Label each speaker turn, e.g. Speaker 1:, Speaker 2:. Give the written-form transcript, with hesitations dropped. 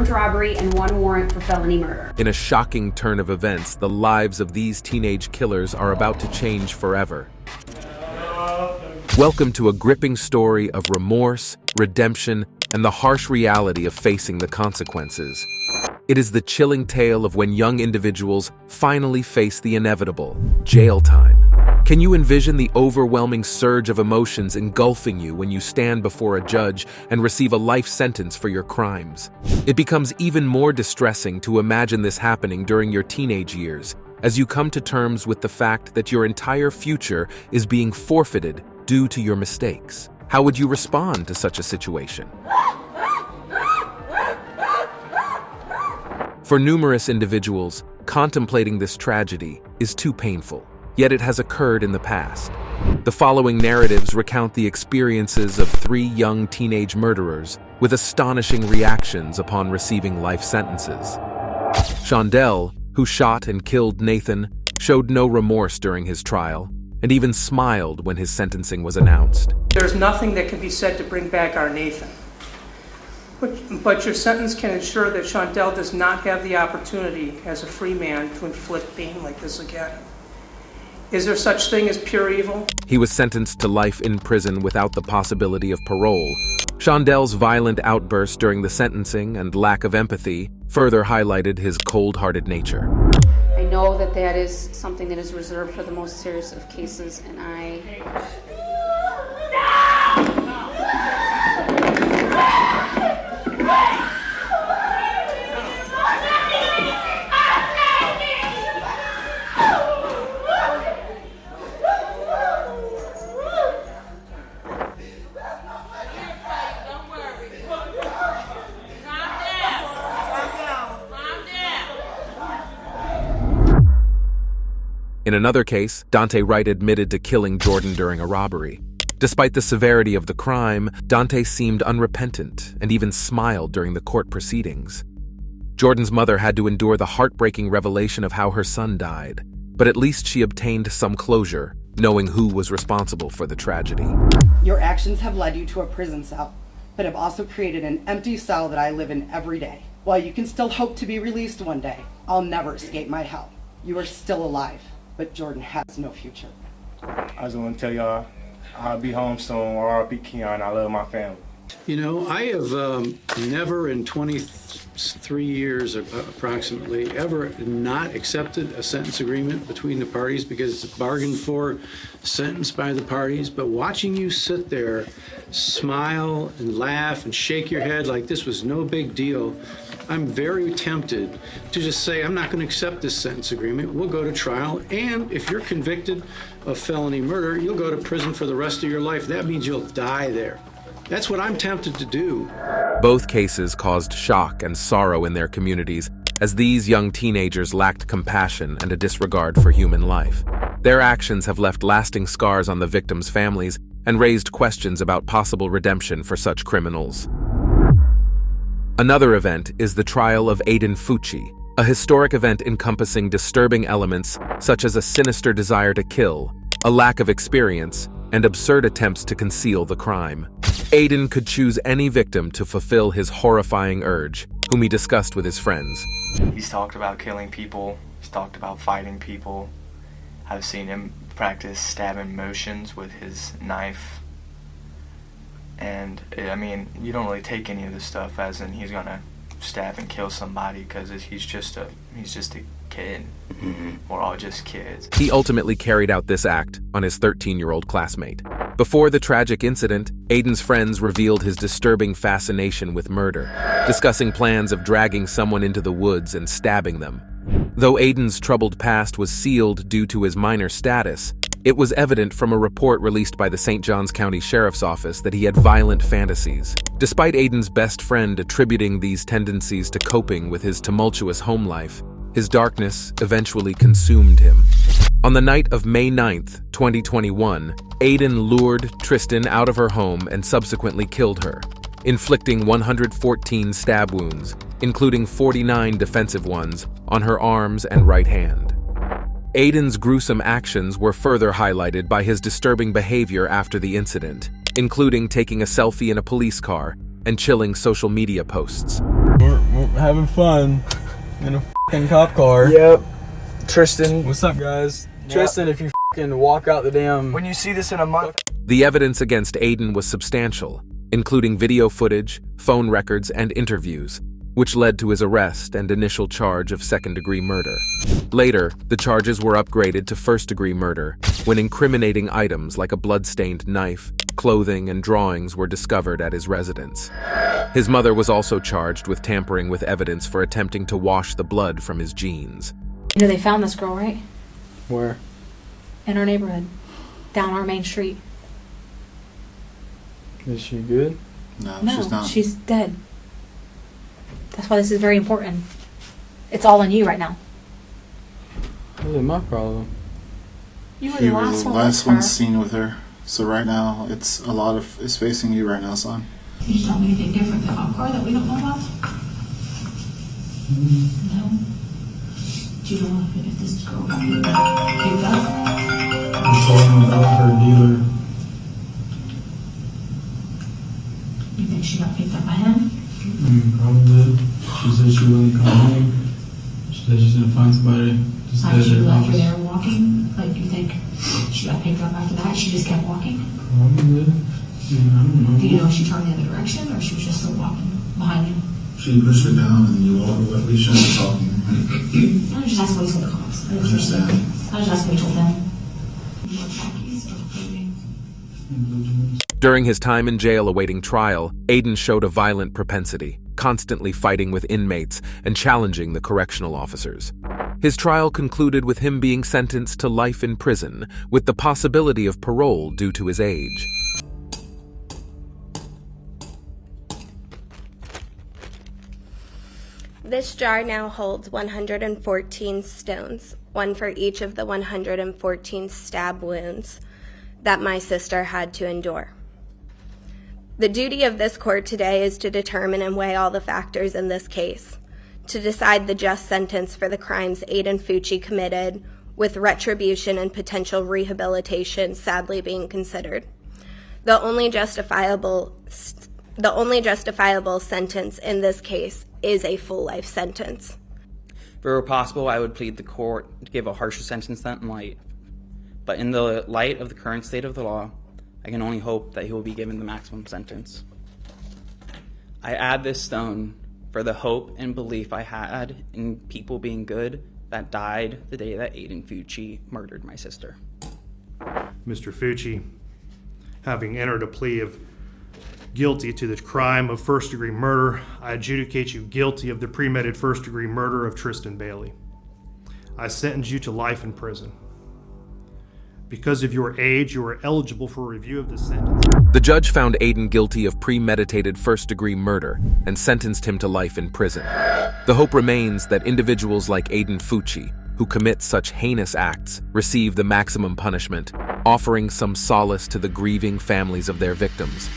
Speaker 1: armed robbery and 1 warrant for felony murder.
Speaker 2: In a shocking turn of events, the lives of these teenage killers are about to change forever. Welcome to a gripping story of remorse, redemption, and the harsh reality of facing the consequences. It is the chilling tale of when young individuals finally face the inevitable: jail time. Can you envision the overwhelming surge of emotions engulfing you when you stand before a judge and receive a life sentence for your crimes? It becomes even more distressing to imagine this happening during your teenage years, as you come to terms with the fact that your entire future is being forfeited due to your mistakes. How would you respond to such a situation? For numerous individuals, contemplating this tragedy is too painful, yet it has occurred in the past. The following narratives recount the experiences of 3 young teenage murderers with astonishing reactions upon receiving life sentences. Shondell, who shot and killed Nathan, showed no remorse during his trial, and even smiled when his sentencing was announced.
Speaker 3: There's nothing that can be said to bring back our Nathan. But your sentence can ensure that Shondell does not have the opportunity as a free man to inflict pain like this again. Is there such thing as pure evil?
Speaker 2: He was sentenced to life in prison without the possibility of parole. Shondell's violent outbursts during the sentencing and lack of empathy further highlighted his cold-hearted nature.
Speaker 4: I know that that is something that is reserved for the most serious of cases, and
Speaker 2: In another case, Dante Wright admitted to killing Jordan during a robbery. Despite the severity of the crime, Dante seemed unrepentant and even smiled during the court proceedings. Jordan's mother had to endure the heartbreaking revelation of how her son died, but at least she obtained some closure, knowing who was responsible for the tragedy.
Speaker 5: Your actions have led you to a prison cell, but have also created an empty cell that I live in every day. While you can still hope to be released one day, I'll never escape my hell. You are still alive, but Jordan has no future.
Speaker 6: I just want to tell y'all, I'll be home soon, or I'll be Keon. I love my family.
Speaker 7: You know, I have never in 23 years approximately ever not accepted a sentence agreement between the parties because it's bargained for, sentenced by the parties. But watching you sit there, smile and laugh and shake your head like this was no big deal, I'm very tempted to just say, I'm not going to accept this sentence agreement. We'll go to trial. And if you're convicted of felony murder, you'll go to prison for the rest of your life. That means you'll die there. That's what I'm tempted to do.
Speaker 2: Both cases caused shock and sorrow in their communities, as these young teenagers lacked compassion and a disregard for human life. Their actions have left lasting scars on the victims' families and raised questions about possible redemption for such criminals. Another event is the trial of Aiden Fucci, a historic event encompassing disturbing elements such as a sinister desire to kill, a lack of experience, and absurd attempts to conceal the crime. Aiden could choose any victim to fulfill his horrifying urge, whom he discussed with his friends.
Speaker 8: He's talked about killing people, he's talked about fighting people. I've seen him practice stabbing motions with his knife. And, I mean, you don't really take any of this stuff as in he's gonna stab and kill somebody because he's just a kid. We're all just kids.
Speaker 2: He ultimately carried out this act on his 13-year-old classmate. Before the tragic incident, Aiden's friends revealed his disturbing fascination with murder, discussing plans of dragging someone into the woods and stabbing them. Though Aiden's troubled past was sealed due to his minor status, it was evident from a report released by the St. Johns County Sheriff's Office that he had violent fantasies. Despite Aiden's best friend attributing these tendencies to coping with his tumultuous home life, his darkness eventually consumed him. On the night of May 9th, 2021, Aiden lured Tristan out of her home and subsequently killed her, inflicting 114 stab wounds, including 49 defensive ones, on her arms and right hand. Aiden's gruesome actions were further highlighted by his disturbing behavior after the incident, including taking a selfie in a police car and chilling social media posts.
Speaker 9: having fun in a fucking cop car.
Speaker 10: Yep. Tristan.
Speaker 9: What's up, guys? Tristan, if you fucking walk out the damn...
Speaker 10: When you see this in a month...
Speaker 2: The evidence against Aiden was substantial, including video footage, phone records, and interviews, which led to his arrest and initial charge of second-degree murder. Later, the charges were upgraded to first-degree murder when incriminating items like a blood-stained knife, clothing, and drawings were discovered at his residence. His mother was also charged with tampering with evidence for attempting to wash the blood from his jeans.
Speaker 11: You know, they found this girl, right?
Speaker 9: Where?
Speaker 11: In our neighborhood, down our main street.
Speaker 9: Is she good?
Speaker 11: No, she's dead. That's why this is very important. It's all on you right now.
Speaker 9: What is my problem?
Speaker 11: You were the last one with her.
Speaker 12: Last one seen with her. So right now, it's facing you right now, son.
Speaker 13: Can you tell me anything different about her that we don't know about? No. Do you know if this girl got picked up?
Speaker 9: I'm talking about her dealer.
Speaker 13: You think she got picked up by him?
Speaker 9: Probably. She said she wouldn't come home. She said she's gonna find somebody to stay
Speaker 13: How did
Speaker 9: at
Speaker 13: you
Speaker 9: her
Speaker 13: left her
Speaker 9: office.
Speaker 13: there walking? Like, you think she got picked up after that? She just kept walking?
Speaker 9: Probably. I don't know.
Speaker 13: Do you know if she turned the other direction or she was just still walking behind you?
Speaker 12: She pushed her down and you walked away. We shouldn't be talking.
Speaker 13: I was just asking what he told the cops. I was just asking what he told them. You were khakis or clothing?
Speaker 2: During his time in jail awaiting trial, Aiden showed a violent propensity, constantly fighting with inmates and challenging the correctional officers. His trial concluded with him being sentenced to life in prison, with the possibility of parole due to his age.
Speaker 14: This jar now holds 114 stones, one for each of the 114 stab wounds that my sister had to endure. The duty of this court today is to determine and weigh all the factors in this case, to decide the just sentence for the crimes Aiden Fucci committed, with retribution and potential rehabilitation sadly being considered. The only justifiable sentence in this case is a full life sentence.
Speaker 15: If it were possible, I would plead the court to give a harsher sentence than life. But in the light of the current state of the law, I can only hope that he will be given the maximum sentence. I add this stone for the hope and belief I had in people being good that died the day that Aiden Fucci murdered my sister.
Speaker 16: Mr. Fucci, having entered a plea of guilty to the crime of first-degree murder, I adjudicate you guilty of the premeditated first-degree murder of Tristan Bailey. I sentence you to life in prison. Because of your age, you are eligible for review of the sentence.
Speaker 2: The judge found Aiden guilty of premeditated first-degree murder and sentenced him to life in prison. The hope remains that individuals like Aiden Fucci, who commit such heinous acts, receive the maximum punishment, offering some solace to the grieving families of their victims.